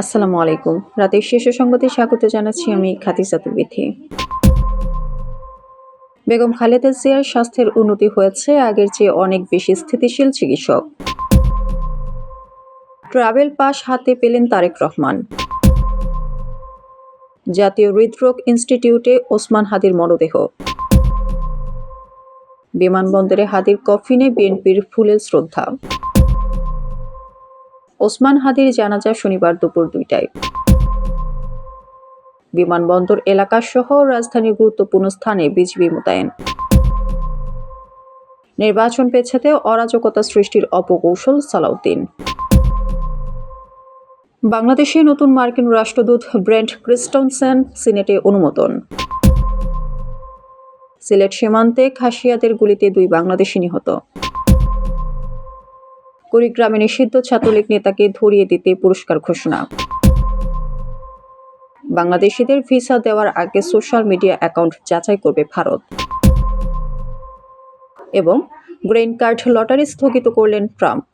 আসসালামু আলাইকুম। রাতের শীর্ষ সংবাদে স্বাগত জানাচ্ছি আমি খাদিজাতুল বিথি। বেগম খালেদা জিয়ার স্বাস্থ্যের উন্নতি হয়েছে, আগের চেয়ে অনেক বেশি স্থিতিশীল চিকিৎসক। ট্রাভেল পাস হাতে পেলেন তারেক রহমান। জাতীয় হৃদরোগ ইনস্টিটিউটে ওসমান হাদির মরদেহ। বিমানবন্দরে হাদির কফিনে বিএনপির ফুলেল শ্রদ্ধা। ওসমান হাদির জানাজা শনিবার দুপুর 2টায়। বিমানবন্দর এলাকা সহ রাজধানীর গুরুত্বপূর্ণ স্থানে বিজিবি মোতায়েন। নির্বাচন পেছাতে অরাজকতা সৃষ্টির অপকৌশল সালাউদ্দিন। বাংলাদেশে নতুন মার্কিন রাষ্ট্রদূত ব্রেন্ট ক্রিস্টনসেন সিনেটে অনুমোদন। সিলেট সীমান্তে খাসিয়াদের গুলিতে 2 বাংলাদেশি নিহত। কুড়িগ্রামে নিষিদ্ধ ছাত্রলীগ নেতাকে ধরিয়ে দিতে পুরস্কার ঘোষণা। বাংলাদেশিদের ভিসা দেওয়ার আগে সোশ্যাল মিডিয়া অ্যাকাউন্ট যাচাই করবে ভারত। এবং গ্রিন কার্ড লটারি স্থগিত করলেন ট্রাম্প।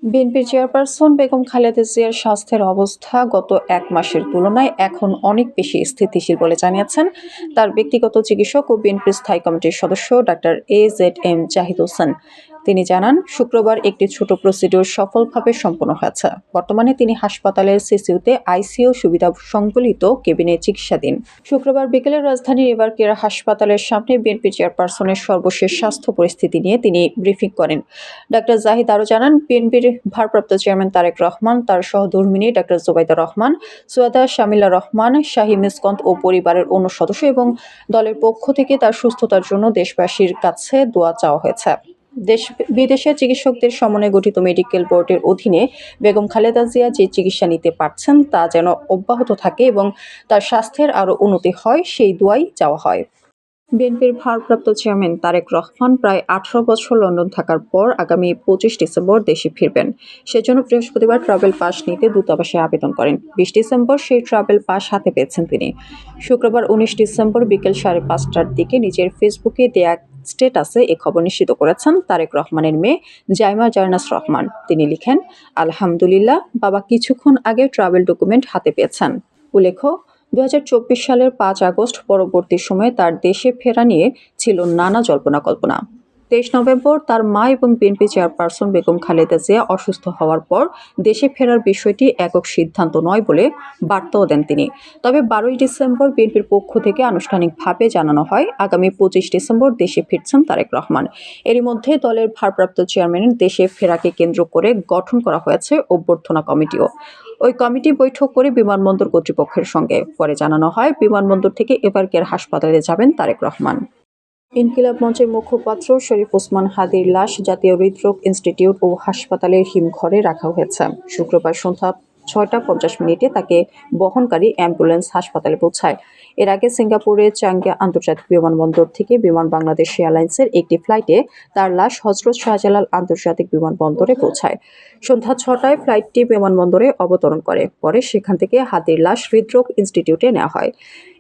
বিএনপির চেয়ারপারসন বেগম খালেদা জিয়ার স্বাস্থ্যের অবস্থা গত 1 মাসের তুলনায় এখন অনেক বেশি স্থিতিশীল বলে জানিয়েছেন তার ব্যক্তিগত চিকিৎসক ও বিএনপির স্থায়ী কমিটির সদস্য ডাক্তার AZM জাহিদ হোসেন। তিনি জানান, শুক্রবার একটি ছোট প্রসিডিউর সফলভাবে সম্পন্ন হয়েছে। বর্তমানে তিনি হাসপাতালের সিসিইউতে আইসিইউ সুবিধা সংবলিত কেবিনে চিকিৎসাধীন। শুক্রবার বিকেলে রাজধানীর এবারকেরা হাসপাতালের সামনে বিএনপি চেয়ারপারসনের সর্বশেষ স্বাস্থ্য পরিস্থিতি নিয়ে তিনি ব্রিফিং করেন। ডাক্তার জাহিদ আরও জানান, বিএনপির ভারপ্রাপ্ত চেয়ারম্যান তারেক রহমান, তার সহধর্মিণী ডাক্তার জোবাইদা রহমান, সৈয়দা শামিলা রহমান, শাহী মিসকন্ত ও পরিবারের অন্য সদস্য এবং দলের পক্ষ থেকে তার সুস্থতার জন্য দেশবাসীর কাছে দোয়া চাওয়া হয়েছে। দেশ বিদেশের চিকিৎসকদের সমন্বয়ে গঠিত মেডিকেল বোর্ডের অধীনে বেগম খালেদা জিয়া যে চিকিৎসা নিতে পারছেন তা যেন অব্যাহত থাকে এবং তার স্বাস্থ্যের আরও উন্নতি হয়, সেই দোয়াই চাওয়া হয়। বিএনপির ভারপ্রাপ্ত চেয়ারম্যান তারেক রহমান প্রায় 18 বছর লন্ডন থাকার পর আগামী 25 ডিসেম্বর দেশে ফিরবেন। সেজন্য বৃহস্পতিবার ট্রাভেল পাস নিতে দূতাবাসে আবেদন করেন। 20 ডিসেম্বর সেই ট্রাভেল পাস হাতে পেয়েছেন তিনি। শুক্রবার 19 ডিসেম্বর বিকেল 5:30টার দিকে নিজের ফেসবুকে দেয়া স্ট্যাটাসে এ খবর নিশ্চিত করেছেন তারেক রহমানের মেয়ে জাইমা জার্নাস রহমান। তিনি লিখেন, আলহামদুলিল্লাহ, বাবা কিছুক্ষণ আগে ট্রাভেল ডকুমেন্ট হাতে পেয়েছেন। উল্লেখ্য, 2024 সালের 5 আগস্ট পরবর্তী সময়ে তার দেশে ফেরা নিয়ে ছিল নানা জল্পনা-কল্পনা। 23 নভেম্বর তার মা এবং বিএনপি চেয়ারপারসন বেগম খালেদা জিয়া অসুস্থ হওয়ার পর দেশে ফেরার বিষয়টি একক সিদ্ধান্ত নয় বলে বার্তাও দেন তিনি। তবে 12 ডিসেম্বর বিএনপির পক্ষ থেকে আনুষ্ঠানিকভাবে জানানো হয় আগামী 25 ডিসেম্বর দেশে ফিরছেন তারেক রহমান। এরই মধ্যে দলের ভারপ্রাপ্ত চেয়ারম্যানের দেশে ফেরাকে কেন্দ্র করে গঠন করা হয়েছে অভ্যর্থনা কমিটিও। ওই কমিটি বৈঠক করে বিমানবন্দর কর্তৃপক্ষের সঙ্গে। পরে জানানো হয় বিমানবন্দর থেকে এবারকের হাসপাতালে যাবেন তারেক রহমান। ইনকিলাব মঞ্চের মুখপাত্র শরীফ ওসমান হাদির লাশ জাতীয় হৃদরোগ ইনস্টিটিউট ও হাসপাতালের হিমঘরে রাখা হয়েছে। শুক্রবার সন্ধ্যা 6:50 তাকে বহনকারী অ্যাম্বুলেন্স হাসপাতালে পৌঁছায়। এর আগে সিঙ্গাপুরের চাঙ্গিয়া আন্তর্জাতিক বিমানবন্দর থেকে বিমান বাংলাদেশ এয়ারলাইন্সের একটি ফ্লাইটে তার লাশ হজরত শাহজালাল আন্তর্জাতিক বিমানবন্দরে পৌঁছায়। সন্ধ্যা 6টায় ফ্লাইটটি বিমানবন্দরে অবতরণ করে। পরে সেখান থেকে হাদির লাশ হৃদরোগ ইনস্টিটিউটে নেওয়া হয়।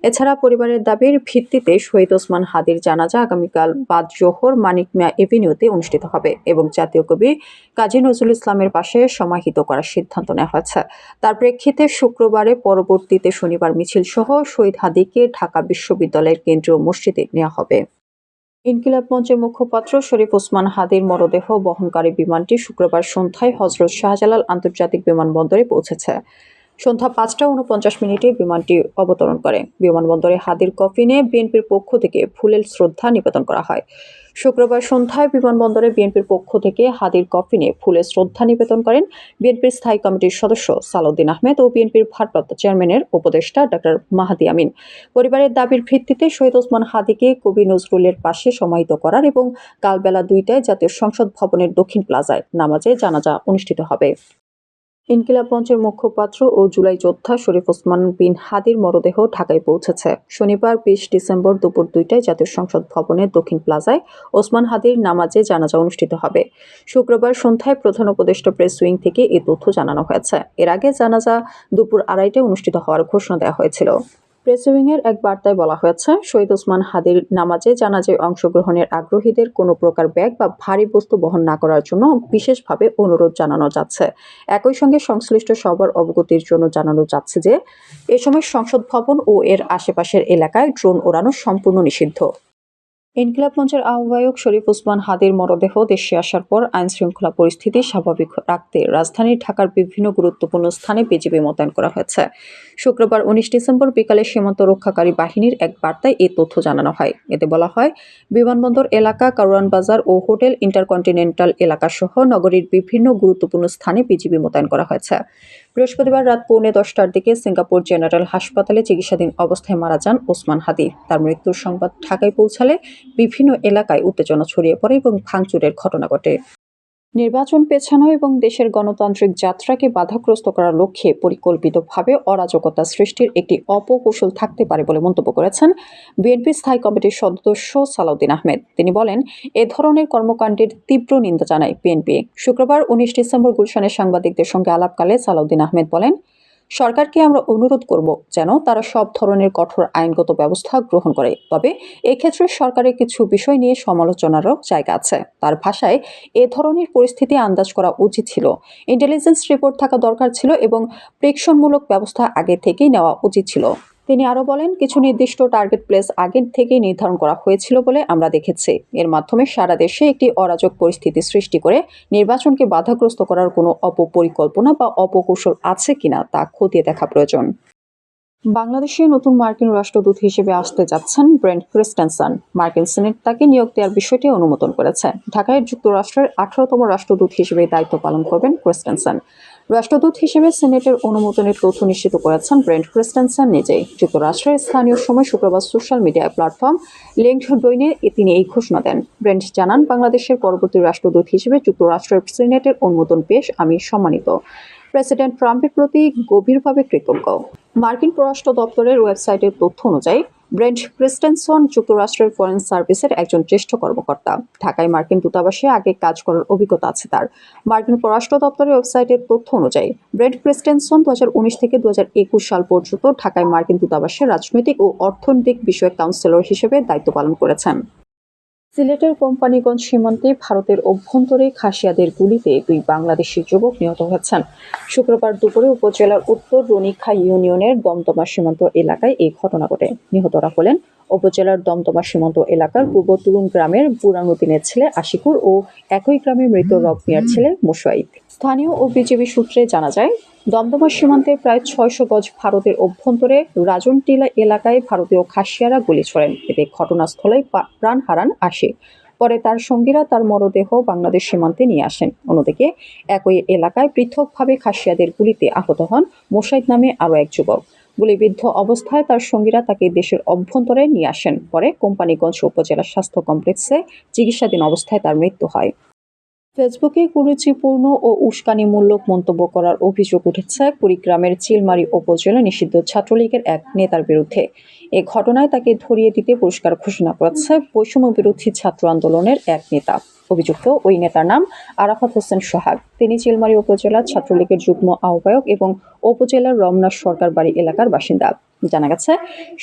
এছাড়া পরিবারের দাবির ভিত্তিতে শহীদ ওসমান হাদির জানাজা আগামীকাল বাদ জোহর মানিক মিয়া এভিনিউতে অনুষ্ঠিত হবে এবং জাতীয় কবি কাজী নজরুল ইসলামের পাশে সমাহিত করার সিদ্ধান্ত নেওয়া হয়েছে। তার প্রেক্ষিতে শুক্রবারে পরবর্তীতে শনিবার মিছিল সহ শহীদ হাদিকে ঢাকা বিশ্ববিদ্যালয়ের কেন্দ্রীয় মসজিদে নেওয়া হবে। ইনকিলাব মঞ্চের মুখপাত্র শরীফ ওসমান হাদির মরদেহ বহনকারী বিমানটি শুক্রবার সন্ধ্যায় হজরত শাহজালাল আন্তর্জাতিক বিমানবন্দরে পৌঁছেছে। সন্ধ্যা 5:49 বিমানটি অবতরণ করে। বিমানবন্দরে হাদির কফিনে বিএনপির পক্ষ থেকে ফুলেল শ্রদ্ধা নিবেদন করা হয়। শুক্রবার সন্ধ্যায় বিমানবন্দরে বিএনপির পক্ষ থেকে হাদির কফিনে ফুলের শ্রদ্ধা নিবেদন করেন বিএনপির স্থায়ী কমিটির সদস্য সালাউদ্দিন আহমেদ ও বিএনপির ভারপ্রাপ্ত চেয়ারম্যানের উপদেষ্টা ডাক্তার মাহাদি আমিন। পরিবারের দাবির ভিত্তিতে শহীদ ওসমান হাদিকে কবি নজরুলের পাশে সমাহিত করার এবং কাল বেলা 2টায় জাতীয় সংসদ ভবনের দক্ষিণ প্লাজায় নামাজে জানাজা অনুষ্ঠিত হবে। ইনকিলাব মঞ্চের মুখপাত্র ও জুলাই যোদ্ধা শরীফ ওসমান বিন হাদির মরদেহ ঢাকায় পৌঁছেছে। শনিবার 20 ডিসেম্বর দুপুর 2টায় জাতীয় সংসদ ভবনের দক্ষিণ প্লাজায় ওসমান হাদির নামাজে জানাজা অনুষ্ঠিত হবে। শুক্রবার সন্ধ্যায় প্রধান উপদেষ্টা প্রেস উইং থেকে এই তথ্য জানানো হয়েছে। এর আগে জানাজা দুপুর 2:30টায় অনুষ্ঠিত হওয়ার ঘোষণা দেওয়া হয়েছিল। প্রেস উইংয়ের এক বার্তায় বলা হয়েছে, শহীদ ওসমান হাদির নামাজে জানাজায় অংশগ্রহণের আগ্রহীদের কোনো প্রকার ব্যাগ বা ভারী বস্তু বহন না করার জন্য বিশেষভাবে অনুরোধ জানানো যাচ্ছে। একই সঙ্গে সংশ্লিষ্ট সবার অবগতির জন্য জানানো যাচ্ছে যে এ সময় সংসদ ভবন ও এর আশেপাশের এলাকায় ড্রোন ওড়ানো সম্পূর্ণ নিষিদ্ধ। ইনকিলাব মঞ্চের আহ্বায়ক শরীফ ওসমান হাদির মরদেহ দেশে আসার পর আইনশৃঙ্খলা পরিস্থিতি স্বাভাবিক রাখতে রাজধানী ঢাকার বিভিন্ন গুরুত্বপূর্ণ স্থানে বিজিবি মোতায়েন করা হয়েছে। শুক্রবার 19 ডিসেম্বর বিকালে সীমান্ত রক্ষাকারী বাহিনীর এক বার্তায় এই তথ্য জানানো হয়। এতে বলা হয়, বিমানবন্দর এলাকা, কারওয়ান বাজার ও হোটেল ইন্টারকন্টিনেন্টাল এলাকা সহ নগরীর বিভিন্ন গুরুত্বপূর্ণ স্থানে বিজিবি মোতায়েন করা হয়েছে। বৃহস্পতিবার রাত 10:45টার দিকে সিঙ্গাপুর জেনারেল হাসপাতালে চিকিৎসাধীন অবস্থায় মারা যান ওসমান হাদি। তার মৃত্যুর সংবাদ ঢাকায় পৌঁছালে বিভিন্ন এলাকায় উত্তেজনা ছড়িয়ে পড়ে এবং ভাঙচুরের ঘটনা ঘটে। নির্বাচন পেছানো এবং দেশের গণতান্ত্রিক যাত্রাকে বাধাগ্রস্ত করার লক্ষ্যে পরিকল্পিতভাবে অরাজকতা সৃষ্টির একটি অপকৌশল থাকতে পারে বলে মন্তব্য করেছেন বিএনপির স্থায়ী কমিটির সদস্য সালাউদ্দিন আহমেদ। তিনি বলেন, এ ধরনের কর্মকাণ্ডের তীব্র নিন্দা জানায় বিএনপি। শুক্রবার 19 ডিসেম্বর গুলশানে সাংবাদিকদের সঙ্গে আলাপকালে সালাউদ্দিন আহমেদ বলেন, সরকারকে আমরা অনুরোধ করব যেন তারা সব ধরনের কঠোর আইনগত ব্যবস্থা গ্রহণ করে। তবে এক্ষেত্রে সরকারের কিছু বিষয় নিয়ে সমালোচনারও জায়গা আছে। তার ভাষায়, এ ধরনের পরিস্থিতি আন্দাজ করা উচিত ছিল, ইন্টেলিজেন্স রিপোর্ট থাকা দরকার ছিল এবং প্রেক্ষণমূলক ব্যবস্থা আগে থেকেই নেওয়া উচিত ছিল। তিনি আরও বলেন, কিছু নির্দিষ্ট টার্গেট প্লেস আগে থেকেই নির্ধারণ করা হয়েছিল বলে আমরা দেখেছি। এর মাধ্যমে সারা দেশে একটি অরাজক পরিস্থিতি সৃষ্টি করে নির্বাচনকে বাধাগ্রস্ত করার কোনো অপপরিকল্পনা বা অপকৌশল আছে কিনা তা খতিয়ে দেখা প্রয়োজন। বাংলাদেশে নতুন মার্কিন রাষ্ট্রদূত হিসেবে আসতে যাচ্ছেন ব্রেন্ট ক্রিস্টেনসন। মার্কিন সিনেট তাকে নিয়োগ দেওয়ার বিষয়টি অনুমোদন করেছে। ঢাকায় যুক্তরাষ্ট্রের 18তম রাষ্ট্রদূত হিসেবে দায়িত্ব পালন করবেন ক্রিস্টেনসন। রাষ্ট্রদূত হিসেবে সিনেটের অনুমোদনের তথ্য নিশ্চিত করেছেন ব্রেন্ট ক্রিস্টেনসন নিজেই। যুক্তরাষ্ট্রের স্থানীয় সময় শুক্রবার সোশ্যাল মিডিয়া প্ল্যাটফর্ম লিঙ্কডইনে তিনি এই ঘোষণা দেন। ব্রেন্ট জানান, বাংলাদেশের পরবর্তী রাষ্ট্রদূত হিসেবে যুক্তরাষ্ট্রের সিনেটের অনুমোদন পেশ আমি সম্মানিত। প্রেসিডেন্ট ট্রাম্পের প্রতি গভীরভাবে কৃতজ্ঞ। মার্কিন পররাষ্ট্র দপ্তরের ওয়েবসাইটের তথ্য অনুযায়ী ব্রেন্ট ক্রিস্টেনসন যুক্তরাষ্ট্রের ফরেন সার্ভিসের একজন জ্যেষ্ঠ কর্মকর্তা। ঢাকায় মার্কিন দূতাবাসে আগে কাজ করার অভিজ্ঞতা আছে তার। মার্কিন পররাষ্ট্র দপ্তরের ওয়েবসাইটের তথ্য অনুযায়ী ব্রেন্ট ক্রিস্টেনসন 2019 থেকে 2021 সাল পর্যন্ত ঢাকায় মার্কিন দূতাবাসে রাজনৈতিক ও অর্থনৈতিক বিষয়ক কাউন্সিলর হিসেবে দায়িত্ব পালন করেছেন। সিলেটের কোম্পানিগঞ্জ সীমান্তে ভারতের অভ্যন্তরে খাসিয়াদের গুলিতে 2 বাংলাদেশি যুবক নিহত হয়েছেন। শুক্রবার দুপুরে উপজেলার উত্তর রনিখা ইউনিয়নের দমদমা সীমান্ত এলাকায় এই ঘটনা ঘটে। নিহতরা হলেন উপজেলার দমদমা সীমান্ত এলাকার পূর্ব তুরুং গ্রামের বুড়ানুদ্দিনের ছেলে আশিকুর ও একই গ্রামের মৃত রব মিয়ার ছেলে মোশাইব। স্থানীয় ও বিজিবি সূত্রে জানা যায়, দমদমা সীমান্তে প্রায় 600 গজ ভারতের অভ্যন্তরে রাজনটিলা এলাকায় ভারতীয় খাসিয়ারা গুলি ছোড়েন। এতে ঘটনাস্থলেই প্রাণ হারান আশিক। পরে তার সঙ্গীরা তার মরদেহ বাংলাদেশ সীমান্তে নিয়ে আসেন। অন্যদিকে একই এলাকায় পৃথকভাবে খাসিয়াদের গুলিতে আহত হন মোশাইদ নামে আরও এক যুবক। গুলিবিদ্ধ অবস্থায় তার সঙ্গীরা তাকে দেশের অভ্যন্তরে নিয়ে আসেন। পরে কোম্পানিগঞ্জ উপজেলা স্বাস্থ্য কমপ্লেক্সে চিকিৎসাধীন অবস্থায় তার মৃত্যু হয়। ফেসবুকে কুরুচিপূর্ণ ও উস্কানিমূলক মন্তব্য করার অভিযোগ উঠেছে কুড়িগ্রামের চিলমারী উপজেলা নিষিদ্ধ ছাত্রলীগের এক নেতার বিরুদ্ধে। এ ঘটনায় তাকে ধরিয়ে দিতে পুরস্কার ঘোষণা করেছে বৈষম্য বিরোধী ছাত্র আন্দোলনের এক নেতা। অভিযুক্ত ওই নেতার নাম আরাফাত হোসেন সোহাগ। তিনি চিলমারী উপজেলা ছাত্রলীগের যুগ্ম আহ্বায়ক এবং উপজেলার রমনা সরকার বাড়ি এলাকার বাসিন্দা। জানা গেছে,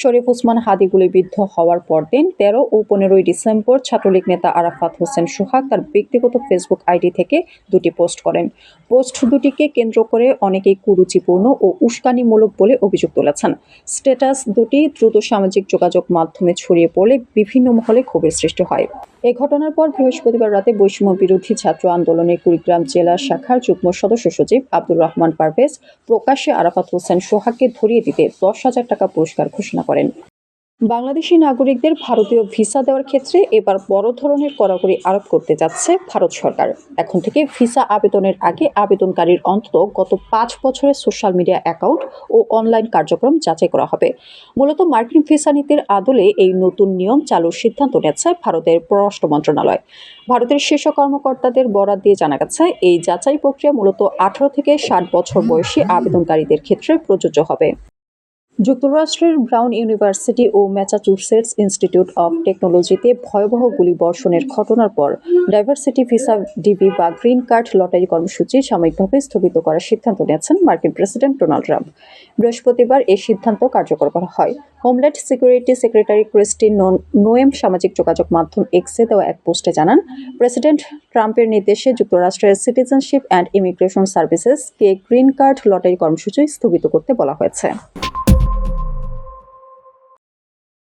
শরীফ ওসমান হাদি গুলিবিদ্ধ হওয়ার পরদিন 13 ও 15 ডিসেম্বর ছাত্রলীগ নেতা আরাফাত হোসেন সোহাগ তার ব্যক্তিগত ফেসবুক আইডি থেকে 2টি পোস্ট করেন। পোস্ট দুটিকে কেন্দ্র করে অনেকেই কুরুচিপূর্ণ ও উস্কানিমূলক বলে অভিযোগ তুলেছেন। স্ট্যাটাস দুটি দ্রুত সামাজিক যোগাযোগ মাধ্যমে ছড়িয়ে পড়লে বিভিন্ন মহলে ক্ষোভের সৃষ্টি হয়। এ ঘটনার পর বৃহস্পতিবার রাতে বৈষম্য বিরোধী ছাত্র আন্দোলনের কুড়িগ্রাম জেলা শাখার যুগ্ম সদস্য সচিব আব্দুর রহমান পারভেজ প্রকাশ্যে আরাফাত হোসেন সোহাগকে ধরিয়ে দিতে 10,000 টাকা পুরস্কার ঘোষণা করেন। বাংলাদেশি নাগরিকদের ভারতীয় ভিসা দেওয়ার ক্ষেত্রে এবার বড় ধরনের কড়াকড়ি আরোপ করতে যাচ্ছে ভারত সরকার। এখন থেকে ভিসা আবেদনের আগে আবেদনকারীর অন্তত গত 5 বছরের সোশ্যাল মিডিয়া অ্যাকাউন্ট ও অনলাইন কার্যক্রম যাচাই করা হবে। মূলত মার্কিন ভিসা নীতির আদলে এই নতুন নিয়ম চালুর সিদ্ধান্ত নিয়েছে ভারতের পররাষ্ট্র মন্ত্রণালয়। ভারতের শীর্ষ কর্মকর্তাদের বরাত দিয়ে জানা গেছে, এই যাচাই প্রক্রিয়া মূলত 18 থেকে 60 বছর বয়সী আবেদনকারীদের ক্ষেত্রে প্রযোজ্য হবে। যুক্তরাষ্ট্রের ব্রাউন ইউনিভার্সিটি ও ম্যাসাচুসেটস ইনস্টিটিউট অব টেকনোলজিতে ভয়াবহ গুলিবর্ষণের ঘটনার পর ডাইভার্সিটি ভিসা ডিবি বা গ্রিন কার্ড লটারি কর্মসূচি সাময়িকভাবে স্থগিত করার সিদ্ধান্ত নিয়েছেন মার্কিন প্রেসিডেন্ট ডোনাল্ড ট্রাম্প। বৃহস্পতিবার এই সিদ্ধান্ত কার্যকর করা হয়। Homeland security secretary Kristin Noem সামাজিক যোগাযোগ মাধ্যম এক্সে দেওয়া এক পোস্টে জানান, প্রেসিডেন্ট ট্রাম্পের নির্দেশে যুক্তরাষ্ট্রের citizenship and immigration services K green card lottery কর্মসূচি স্থগিত করতে বলা হয়েছে।